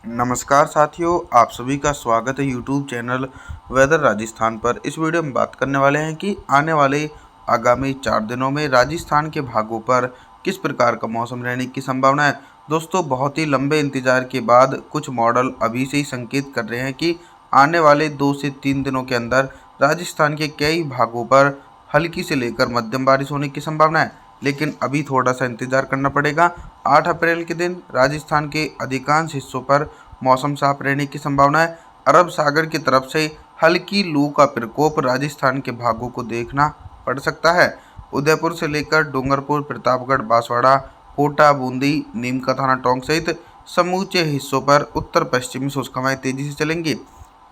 नमस्कार साथियों, आप सभी का स्वागत है यूट्यूब चैनल वेदर राजस्थान पर। इस वीडियो में बात करने वाले हैं कि आने वाले आगामी 4 दिनों में राजस्थान के भागों पर किस प्रकार का मौसम रहने की संभावना है। दोस्तों, बहुत ही लंबे इंतजार के बाद कुछ मॉडल अभी से ही संकेत कर रहे हैं कि आने वाले 2 से 3 दिनों के अंदर राजस्थान के कई भागों पर हल्की से लेकर मध्यम बारिश होने की संभावना है, लेकिन अभी थोड़ा सा इंतजार करना पड़ेगा। 8 अप्रैल के दिन राजस्थान के अधिकांश हिस्सों पर मौसम साफ रहने की संभावना है। अरब सागर की तरफ से हल्की लू का प्रकोप राजस्थान के भागों को देखना पड़ सकता है। उदयपुर से लेकर डूंगरपुर, प्रतापगढ़, बांसवाड़ा, कोटा, बूंदी, नीम का थाना, टोंक सहित समूचे हिस्सों पर उत्तर पश्चिमी शुष्क हवाएं तेजी से चलेंगी।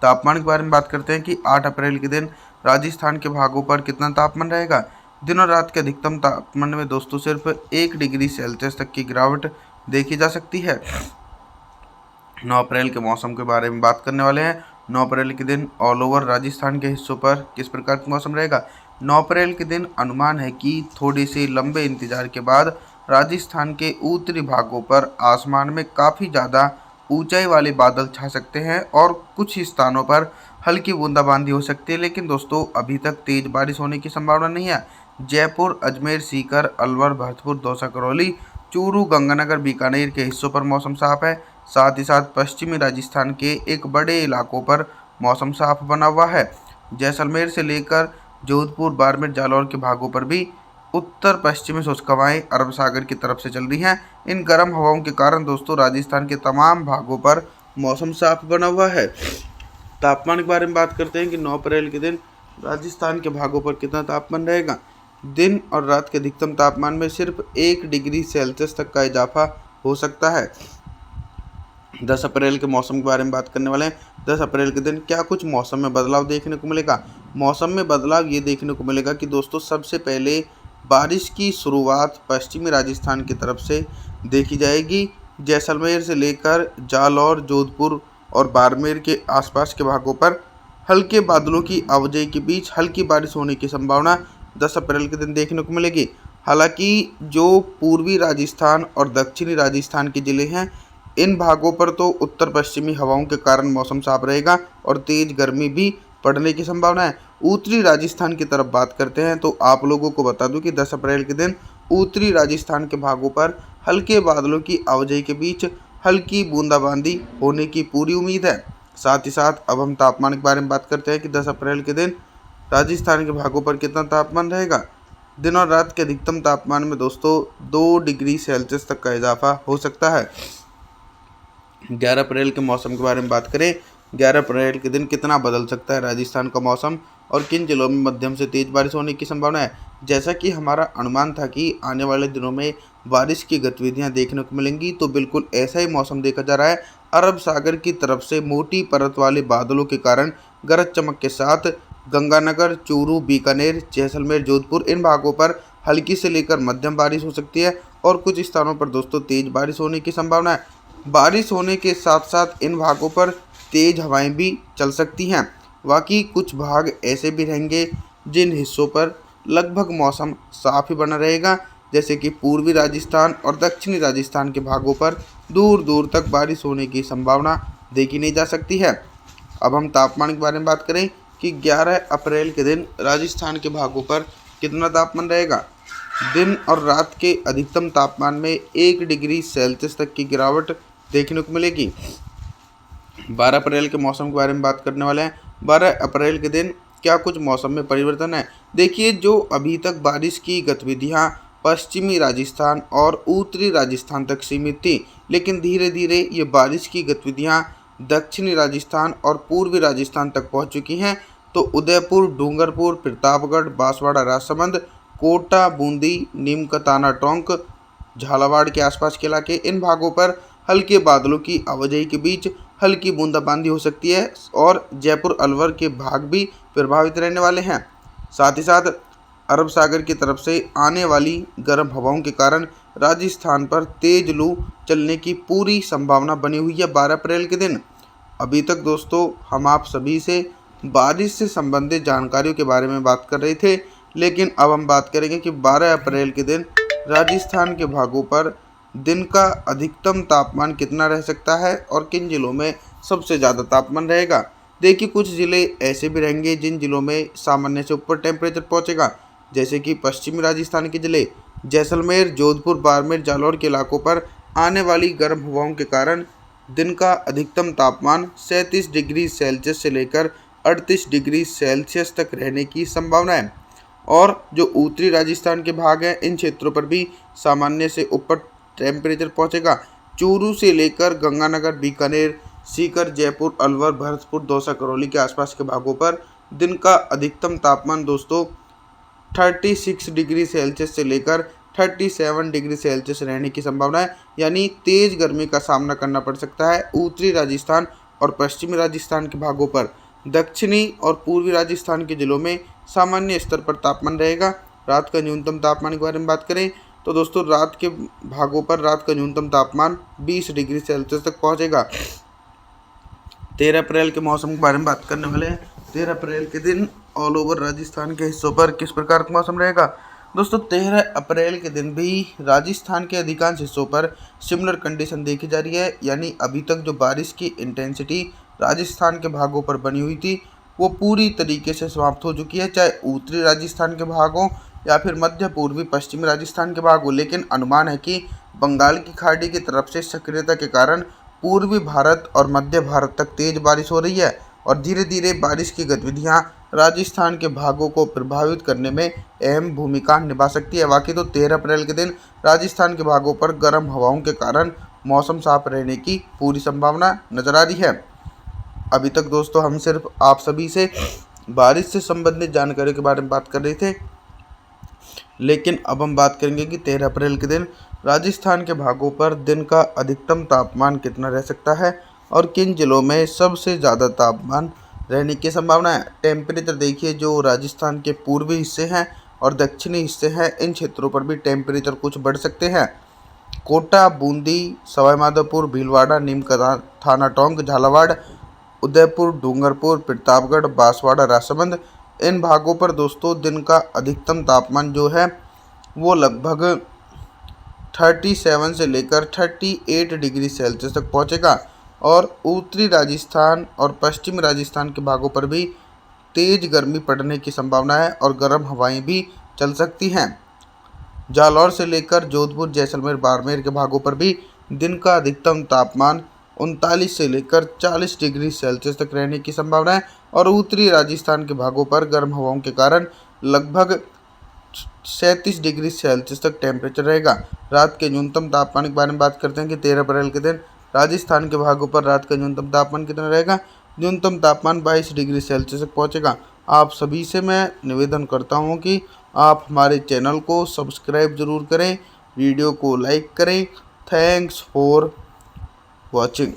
तापमान के बारे में बात करते हैं कि 8 अप्रैल के दिन राजस्थान के भागों पर कितना तापमान रहेगा। दिन और रात के अधिकतम तापमान में दोस्तों सिर्फ 1 डिग्री सेल्सियस तक की गिरावट देखी जा सकती है। 9 अप्रैल के मौसम के बारे में बात करने वाले हैं। 9 अप्रैल के दिन ऑल ओवर राजस्थान के हिस्सों पर किस प्रकार का मौसम रहेगा। 9 अप्रैल के दिन अनुमान है कि थोड़ी सी लंबे इंतजार के बाद राजस्थान के उत्तरी भागों पर आसमान में काफ़ी ज़्यादा ऊंचाई वाले बादल छा सकते हैं और कुछ स्थानों पर हल्की बूंदाबांदी हो सकती है, लेकिन दोस्तों अभी तक तेज बारिश होने की संभावना नहीं है। जयपुर, अजमेर, सीकर, अलवर, भरतपुर, दौसा, करौली, चूरू, गंगानगर, बीकानेर के हिस्सों पर मौसम साफ है। साथ ही साथ पश्चिमी राजस्थान के एक बड़े इलाकों पर मौसम साफ बना हुआ है। जैसलमेर से लेकर जोधपुर, बाड़मेर, जालौर के भागों पर भी उत्तर पश्चिमी शुष्क हवाएं अरब सागर की तरफ से चल रही हैं। इन गर्म हवाओं के कारण दोस्तों राजस्थान के तमाम भागों पर मौसम साफ बना हुआ है। तापमान के बारे में बात करते हैं कि 9 अप्रैल के दिन राजस्थान के भागों पर कितना तापमान रहेगा। दिन और रात के अधिकतम तापमान में सिर्फ 1 डिग्री सेल्सियस तक का इजाफा हो सकता है। 10 अप्रैल के मौसम के बारे में बात करने वाले हैं। 10 अप्रैल के दिन क्या कुछ मौसम में बदलाव देखने को मिलेगा। मौसम में बदलाव ये देखने को मिलेगा कि दोस्तों सबसे पहले बारिश की शुरुआत पश्चिमी राजस्थान की तरफ से देखी जाएगी। जैसलमेर से लेकर जालौर, जोधपुर और बाड़मेर के आसपास के भागों पर हल्के बादलों की आवाजाही के बीच हल्की बारिश होने की संभावना 10 अप्रैल के दिन देखने को मिलेगी। हालांकि जो पूर्वी राजस्थान और दक्षिणी राजस्थान के ज़िले हैं, इन भागों पर तो उत्तर पश्चिमी हवाओं के कारण मौसम साफ रहेगा और तेज गर्मी भी पड़ने की संभावना है। उत्तरी राजस्थान की तरफ बात करते हैं तो आप लोगों को बता दूं कि 10 अप्रैल के दिन उत्तरी राजस्थान के भागों पर हल्के बादलों की आवाजाही के बीच हल्की बूंदाबांदी होने की पूरी उम्मीद है। साथ ही साथ अब हम तापमान के बारे में बात करते हैं कि 10 अप्रैल के दिन राजस्थान के भागों पर कितना तापमान रहेगा। दिन और रात के अधिकतम तापमान में दोस्तों 2 डिग्री सेल्सियस तक का इजाफा हो सकता है। 11 अप्रैल के मौसम के बारे में बात करें। 11 अप्रैल के दिन कितना बदल सकता है राजस्थान का मौसम और किन जिलों में मध्यम से तेज बारिश होने की संभावना है। जैसा कि हमारा अनुमान था कि आने वाले दिनों में बारिश की गतिविधियां देखने को मिलेंगी, तो बिल्कुल ऐसा ही मौसम देखा जा रहा है। अरब सागर की तरफ से मोटी परत वाले बादलों के कारण गरज चमक के साथ गंगानगर, चूरू, बीकानेर, जैसलमेर, जोधपुर इन भागों पर हल्की से लेकर मध्यम बारिश हो सकती है और कुछ स्थानों पर दोस्तों तेज बारिश होने की संभावना है। बारिश होने के साथ साथ इन भागों पर तेज हवाएं भी चल सकती हैं। बाकी कुछ भाग ऐसे भी रहेंगे जिन हिस्सों पर लगभग मौसम साफ ही बना रहेगा, जैसे कि पूर्वी राजस्थान और दक्षिणी राजस्थान के भागों पर दूर दूर तक बारिश होने की संभावना देखी नहीं जा सकती है। अब हम तापमान के बारे में बात करें कि 11 अप्रैल के दिन राजस्थान के भागों पर कितना तापमान रहेगा। दिन और रात के अधिकतम तापमान में 1 डिग्री सेल्सियस तक की गिरावट देखने को मिलेगी। 12 अप्रैल के मौसम के बारे में बात करने वाले हैं। 12 अप्रैल के दिन क्या कुछ मौसम में परिवर्तन है। देखिए, जो अभी तक बारिश की गतिविधियां पश्चिमी राजस्थान और उत्तरी राजस्थान तक सीमित थी, लेकिन धीरे धीरे ये बारिश की गतिविधियां दक्षिणी राजस्थान और पूर्वी राजस्थान तक पहुंच चुकी हैं। तो उदयपुर, डूंगरपुर, प्रतापगढ़, बांसवाड़ा, राजसमंद, कोटा, बूंदी, नीम का थाना, टोंक, झालावाड़ के आसपास के इलाके इन भागों पर हल्के बादलों की आवाजाही के बीच हल्की बूंदाबांदी हो सकती है और जयपुर, अलवर के भाग भी प्रभावित रहने वाले हैं। साथ ही साथ अरब सागर की तरफ से आने वाली गर्म हवाओं के कारण राजस्थान पर तेज लू चलने की पूरी संभावना बनी हुई है 12 अप्रैल के दिन। अभी तक दोस्तों हम आप सभी से बारिश से संबंधित जानकारियों के बारे में बात कर रहे थे, लेकिन अब हम बात करेंगे कि 12 अप्रैल के दिन राजस्थान के भागों पर दिन का अधिकतम तापमान कितना रह सकता है और किन जिलों में सबसे ज़्यादा तापमान रहेगा। देखिए, कुछ ज़िले ऐसे भी रहेंगे जिन जिलों में सामान्य से ऊपर टेम्परेचर पहुंचेगा, जैसे कि पश्चिमी राजस्थान के ज़िले जैसलमेर, जोधपुर, बाड़मेर, जालौर के इलाकों पर आने वाली गर्म हवाओं के कारण दिन का अधिकतम तापमान 37 डिग्री सेल्सियस से लेकर 38 डिग्री सेल्सियस तक रहने की संभावना है। और जो उत्तरी राजस्थान के भाग हैं, इन क्षेत्रों पर भी सामान्य से ऊपर टेम्परेचर पहुंचेगा। चूरू से लेकर गंगानगर, बीकानेर, सीकर, जयपुर, अलवर, भरतपुर, दौसा, करौली के आसपास के भागों पर दिन का अधिकतम तापमान दोस्तों 36 डिग्री सेल्सियस से लेकर 37 डिग्री सेल्सियस रहने की संभावना है। यानी तेज़ गर्मी का सामना करना पड़ सकता है उत्तरी राजस्थान और पश्चिमी राजस्थान के भागों पर। दक्षिणी और पूर्वी राजस्थान के जिलों में सामान्य स्तर पर तापमान रहेगा। रात का न्यूनतम तापमान के बारे में बात करें तो दोस्तों रात के भागों पर रात का न्यूनतम तापमान 20 डिग्री सेल्सियस तक पहुंचेगा। 13 अप्रैल के मौसम के बारे में बात करने वाले हैं। 13 अप्रैल के दिन ऑल ओवर राजस्थान के हिस्सों पर किस प्रकार का मौसम रहेगा। दोस्तों 13 अप्रैल के दिन भी राजस्थान के अधिकांश हिस्सों पर सिमिलर कंडीशन देखी जा रही है। यानी अभी तक जो बारिश की इंटेंसिटी राजस्थान के भागों पर बनी हुई थी वो पूरी तरीके से समाप्त हो चुकी है, चाहे उत्तरी राजस्थान के भाग हों या फिर मध्य पूर्वी पश्चिमी राजस्थान के भाग हों। लेकिन अनुमान है कि बंगाल की खाड़ी की तरफ से सक्रियता के कारण पूर्वी भारत और मध्य भारत तक तेज बारिश हो रही है और धीरे धीरे बारिश की गतिविधियां राजस्थान के भागों को प्रभावित करने में अहम भूमिका निभा सकती है। बाकी तो 13 अप्रैल के दिन राजस्थान के भागों पर गर्म हवाओं के कारण मौसम साफ रहने की पूरी संभावना नजर आ रही है। अभी तक दोस्तों हम सिर्फ आप सभी से बारिश से संबंधित जानकारी के बारे में बात कर रहे थे, लेकिन अब हम बात करेंगे कि 13 अप्रैल के दिन राजस्थान के भागों पर दिन का अधिकतम तापमान कितना रह सकता है और किन जिलों में सबसे ज़्यादा तापमान रहने की संभावना है। टेम्परेचर देखिए, जो राजस्थान के पूर्वी हिस्से हैं और दक्षिणी हिस्से हैं, इन क्षेत्रों पर भी टेम्परेचर कुछ बढ़ सकते हैं। कोटा, बूंदी, सवाई माधोपुर, भीलवाड़ा, नीमका, थाना टोंक, झालावाड़, उदयपुर, डूंगरपुर, प्रतापगढ़, बांसवाड़ा, राजसमंद, इन भागों पर दोस्तों दिन का अधिकतम तापमान जो है वो लगभग 37 से लेकर 38 डिग्री सेल्सियस तक पहुंचेगा। और उत्तरी राजस्थान और पश्चिमी राजस्थान के भागों पर भी तेज गर्मी पड़ने की संभावना है और गर्म हवाएं भी चल सकती हैं। जालौर से लेकर जोधपुर, जैसलमेर, बाड़मेर के भागों पर भी दिन का अधिकतम तापमान 39 से लेकर 40 डिग्री सेल्सियस तक रहने की संभावना है और उत्तरी राजस्थान के भागों पर गर्म हवाओं के कारण लगभग 37 डिग्री सेल्सियस तक टेम्परेचर रहेगा। रात के न्यूनतम तापमान के बारे में बात करते हैं कि 13 अप्रैल के दिन राजस्थान के भागों पर रात का न्यूनतम तापमान कितना रहेगा। न्यूनतम तापमान 22 डिग्री सेल्सियस तक पहुंचेगा। आप सभी से मैं निवेदन करता हूं कि आप हमारे चैनल को सब्सक्राइब जरूर करें, वीडियो को लाइक करें। Thanks for watching.